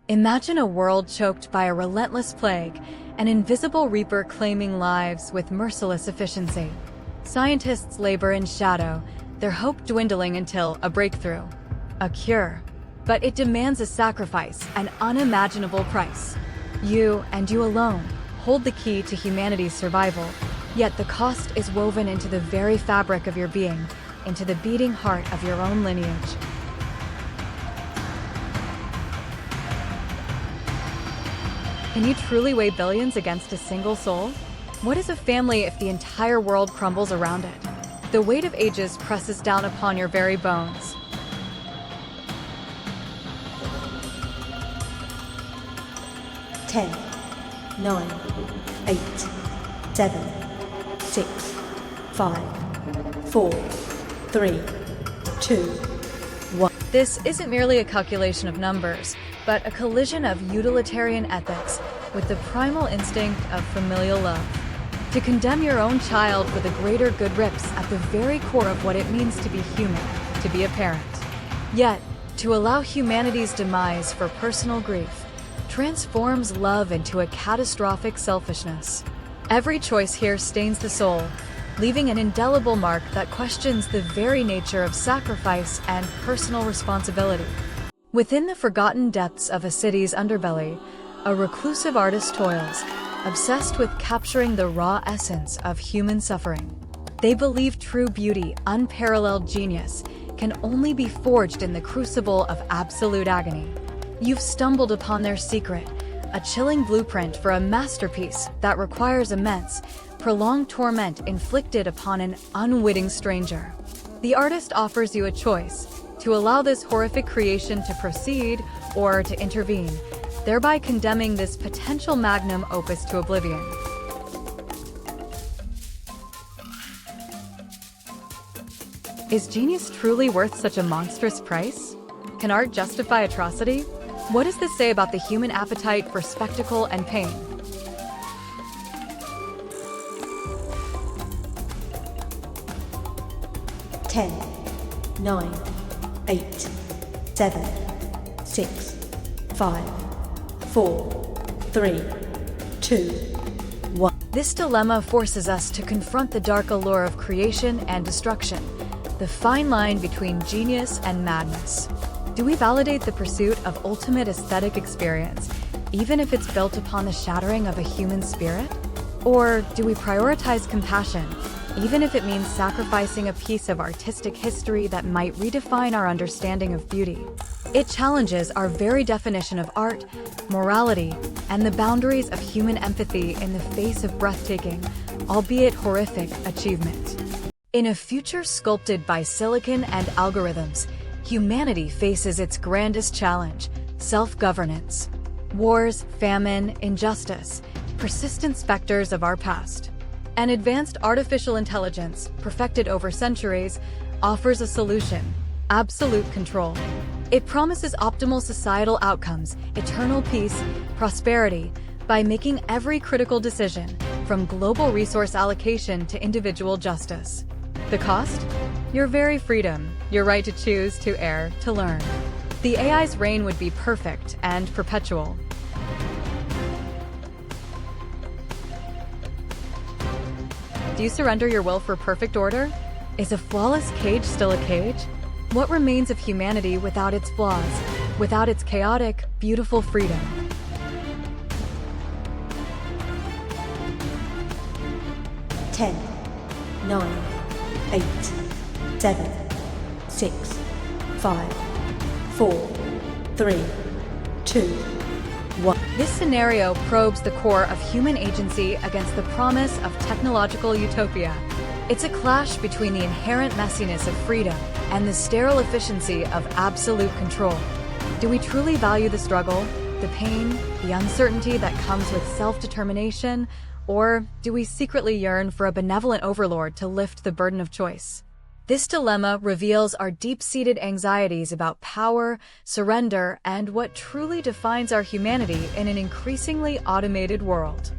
Imagine a world choked by a relentless plague, an invisible reaper claiming lives with merciless efficiency. Scientists labor in shadow, their hope dwindling until a breakthrough, a cure. But it demands a sacrifice, an unimaginable price. You, and you alone, hold the key to humanity's survival, yet the cost is woven into the very fabric of your being, into the beating heart of your own lineage. Can you truly weigh billions against a single soul? What is a family if the entire world crumbles around it? The weight of ages presses down upon your very bones. Ten, 9, 8, 7, 6, 5, 4, 3, 2, 1. This isn't merely a calculation of numbers, but a collision of utilitarian ethics with the primal instinct of familial love. To condemn your own child for the greater good rips at the very core of what it means to be human, to be a parent. Yet, to allow humanity's demise for personal grief transforms love into a catastrophic selfishness. Every choice here stains the soul, leaving an indelible mark that questions the very nature of sacrifice and personal responsibility. Within the forgotten depths of a city's underbelly, a reclusive artist toils, obsessed with capturing the raw essence of human suffering. They believe true beauty, unparalleled genius, can only be forged in the crucible of absolute agony. You've stumbled upon their secret, a chilling blueprint for a masterpiece that requires immense, prolonged torment inflicted upon an unwitting stranger. The artist offers you a choice: to allow this horrific creation to proceed or to intervene, thereby condemning this potential magnum opus to oblivion. Is genius truly worth such a monstrous price? Can art justify atrocity? What does this say about the human appetite for spectacle and pain? Ten, 9, 8, 7, 6, 5, 4, 3, 2, 1. This dilemma forces us to confront the dark allure of creation and destruction, the fine line between genius and madness. Do we validate the pursuit of ultimate aesthetic experience, even if it's built upon the shattering of a human spirit? Or do we prioritize compassion, even if it means sacrificing a piece of artistic history that might redefine our understanding of beauty? It challenges our very definition of art, morality, and the boundaries of human empathy in the face of breathtaking, albeit horrific, achievement. In a future sculpted by silicon and algorithms, humanity faces its grandest challenge: self-governance. Wars, famine, injustice, persistent specters of our past. An advanced artificial intelligence, perfected over centuries, offers a solution: absolute control. It promises optimal societal outcomes, eternal peace, prosperity, by making every critical decision, from global resource allocation to individual justice. The cost? Your very freedom, your right to choose, to err, to learn. The AI's reign would be perfect and perpetual. Do you surrender your will for perfect order? Is a flawless cage still a cage? What remains of humanity without its flaws, without its chaotic, beautiful freedom? Ten, 9, 8, 7, 6, 5, 4, 3, 2, 1. This scenario probes the core of human agency against the promise of technological utopia. It's a clash between the inherent messiness of freedom and the sterile efficiency of absolute control. Do we truly value the struggle, the pain, the uncertainty that comes with self-determination, or do we secretly yearn for a benevolent overlord to lift the burden of choice? This dilemma reveals our deep-seated anxieties about power, surrender, and what truly defines our humanity in an increasingly automated world.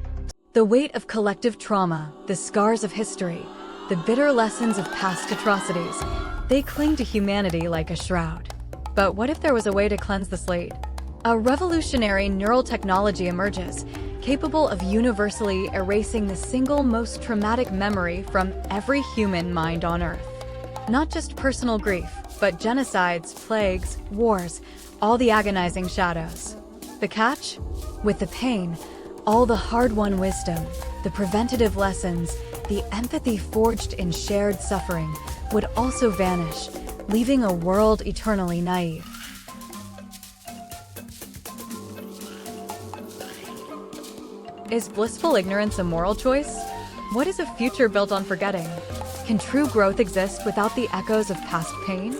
The weight of collective trauma, the scars of history, the bitter lessons of past atrocities, they cling to humanity like a shroud. But what if there was a way to cleanse the slate? A revolutionary neural technology emerges, capable of universally erasing the single most traumatic memory from every human mind on Earth. Not just personal grief, but genocides, plagues, wars, all the agonizing shadows. The catch? With the pain, all the hard-won wisdom, the preventative lessons, the empathy forged in shared suffering would also vanish, leaving a world eternally naive. Is blissful ignorance a moral choice? What is a future built on forgetting? Can true growth exist without the echoes of past pain?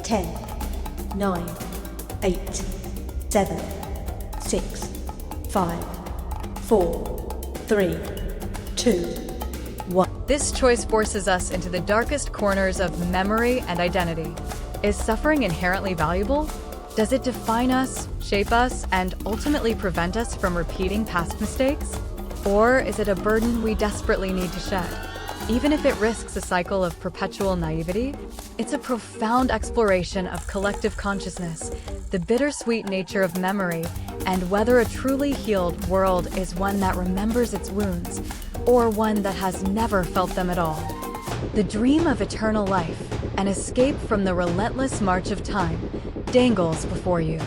Ten, 9, 8, 7, 6, 5, 4, 3, 2, 1. This choice forces us into the darkest corners of memory and identity. Is suffering inherently valuable? Does it define us, shape us, and ultimately prevent us from repeating past mistakes? Or is it a burden we desperately need to shed? Even if it risks a cycle of perpetual naivety, it's a profound exploration of collective consciousness, the bittersweet nature of memory, and whether a truly healed world is one that remembers its wounds, or one that has never felt them at all. The dream of eternal life, an escape from the relentless march of time, dangles before you.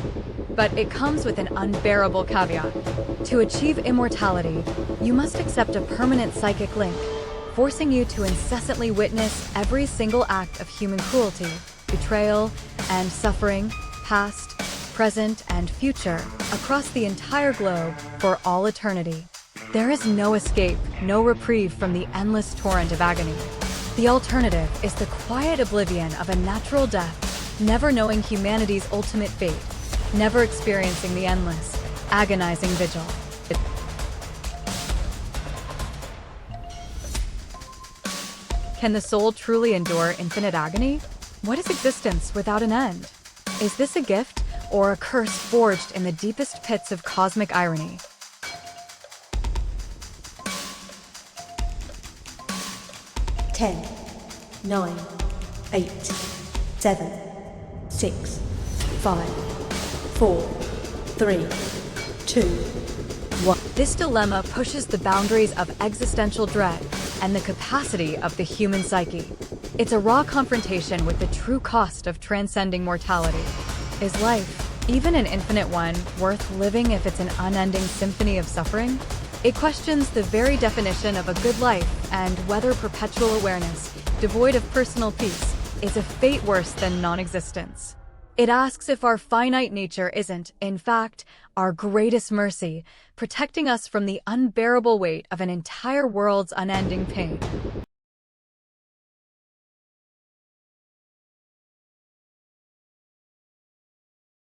But it comes with an unbearable caveat. To achieve immortality, you must accept a permanent psychic link, forcing you to incessantly witness every single act of human cruelty, betrayal, and suffering, past, present, and future, across the entire globe for all eternity. There is no escape, no reprieve from the endless torrent of agony. The alternative is the quiet oblivion of a natural death, never knowing humanity's ultimate fate, never experiencing the endless, agonizing vigil. Can the soul truly endure infinite agony? What is existence without an end? Is this a gift or a curse forged in the deepest pits of cosmic irony? Ten, 9, 8, 7, 6, 5, 4, 3, 2, 1. This dilemma pushes the boundaries of existential dread and the capacity of the human psyche. It's a raw confrontation with the true cost of transcending mortality. Is life, even an infinite one, worth living if it's an unending symphony of suffering? It questions the very definition of a good life and whether perpetual awareness, devoid of personal peace, is a fate worse than non-existence. It asks if our finite nature isn't, in fact, our greatest mercy, protecting us from the unbearable weight of an entire world's unending pain.